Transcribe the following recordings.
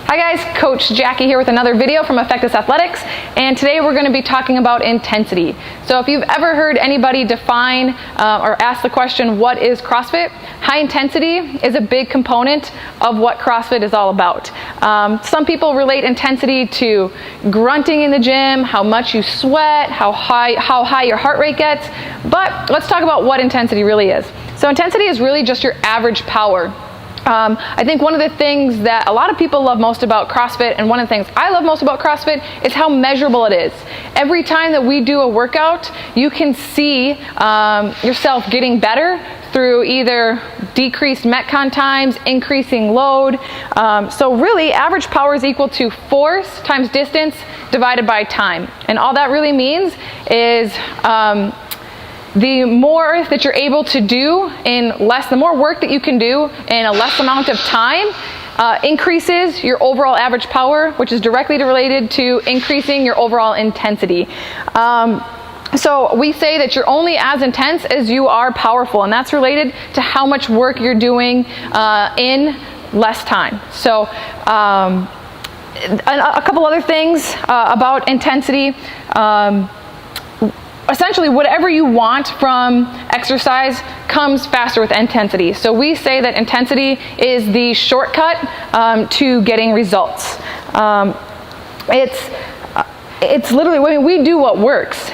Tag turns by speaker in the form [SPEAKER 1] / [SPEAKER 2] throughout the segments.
[SPEAKER 1] Hi guys, Coach Jackie here with another video from Effectus Athletics, and today we're going to be talking about intensity. So if you've ever heard anybody define or ask the question, what is CrossFit? High intensity is a big component of what CrossFit is all about. Some people relate intensity to grunting in the gym, how much you sweat, how high your heart rate gets, but let's talk about what intensity really is. So intensity is really just your average power. I think one of the things that a lot of people love most about CrossFit, and one of the things I love most about CrossFit, is how measurable it is. Every time that we do a workout, you can see yourself getting better through either decreased Metcon times, increasing load. So really, average power is equal to force times distance divided by time. And all that really means is the more that you're able to do the more work that you can do in a less amount of time increases your overall average power, which is directly related to increasing your overall intensity. So we say that you're only as intense as you are powerful, and that's related to how much work you're doing in less time. So a couple other things about intensity. Essentially, whatever you want from exercise comes faster with intensity. So we say that intensity is the shortcut to getting results. It's literally, I mean, we do what works.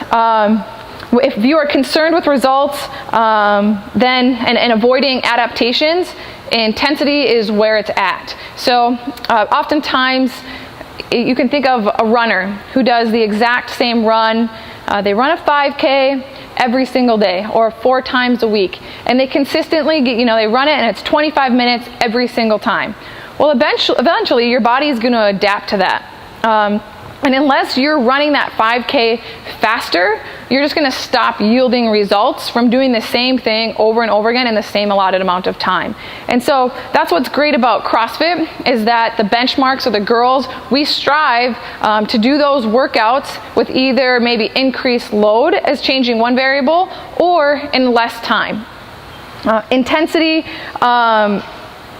[SPEAKER 1] If you are concerned with results and avoiding adaptations, intensity is where it's at. So oftentimes, you can think of a runner who does the exact same run. They run a 5K every single day or 4 times a week, and they consistently they run it, and it's 25 minutes every single time. Well, eventually your body is going to adapt to that. And unless you're running that 5K faster, you're just going to stop yielding results from doing the same thing over and over again in the same allotted amount of time. And so that's what's great about CrossFit, is that the benchmarks or the girls, we strive to do those workouts with either maybe increased load as changing one variable or in less time. Intensity,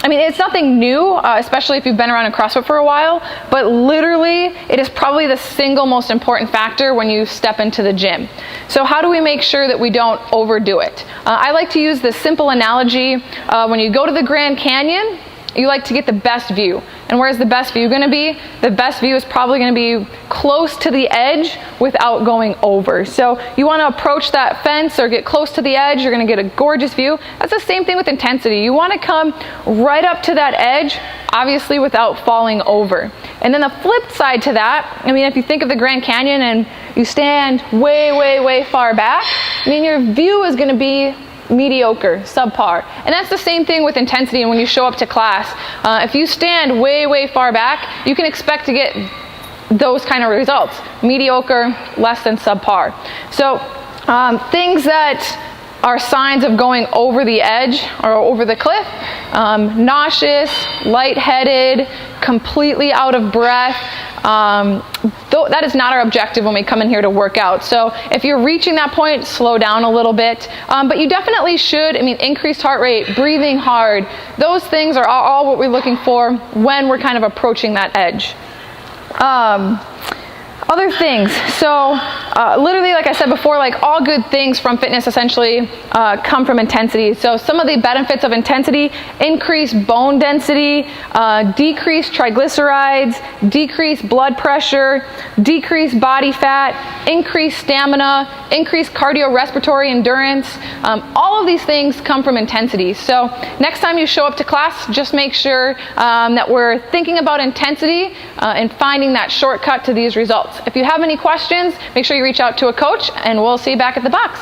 [SPEAKER 1] I mean, it's nothing new, especially if you've been around in CrossFit for a while, but literally it is probably the single most important factor when you step into the gym. So how do we make sure that we don't overdo it? I like to use this simple analogy. When you go to the Grand Canyon, you like to get the best view. And where's the best view going to be? The best view is probably going to be close to the edge without going over. So you want to approach that fence or get close to the edge. You're going to get a gorgeous view. That's the same thing with intensity. You want to come right up to that edge, obviously without falling over. And then the flip side to that, I mean, if you think of the Grand Canyon and you stand way, way, way far back, I mean, your view is going to be mediocre, subpar. And that's the same thing with intensity. And when you show up to class, if you stand way, way far back, you can expect to get those kind of results. Mediocre, less than subpar. So things that are signs of going over the edge or over the cliff: nauseous, lightheaded, completely out of breath. That is not our objective when we come in here to work out. So if you're reaching that point, slow down a little bit. But you definitely should, increased heart rate, breathing hard, those things are all what we're looking for when we're kind of approaching that edge. Other things, so literally, like I said before, like all good things from fitness essentially come from intensity. So some of the benefits of intensity: increased bone density, decreased triglycerides, decreased blood pressure, decreased body fat, increased stamina, increased cardiorespiratory endurance. All of these things come from intensity. So next time you show up to class, just make sure that we're thinking about intensity and finding that shortcut to these results. If you have any questions, make sure you reach out to a coach, and we'll see you back at the box.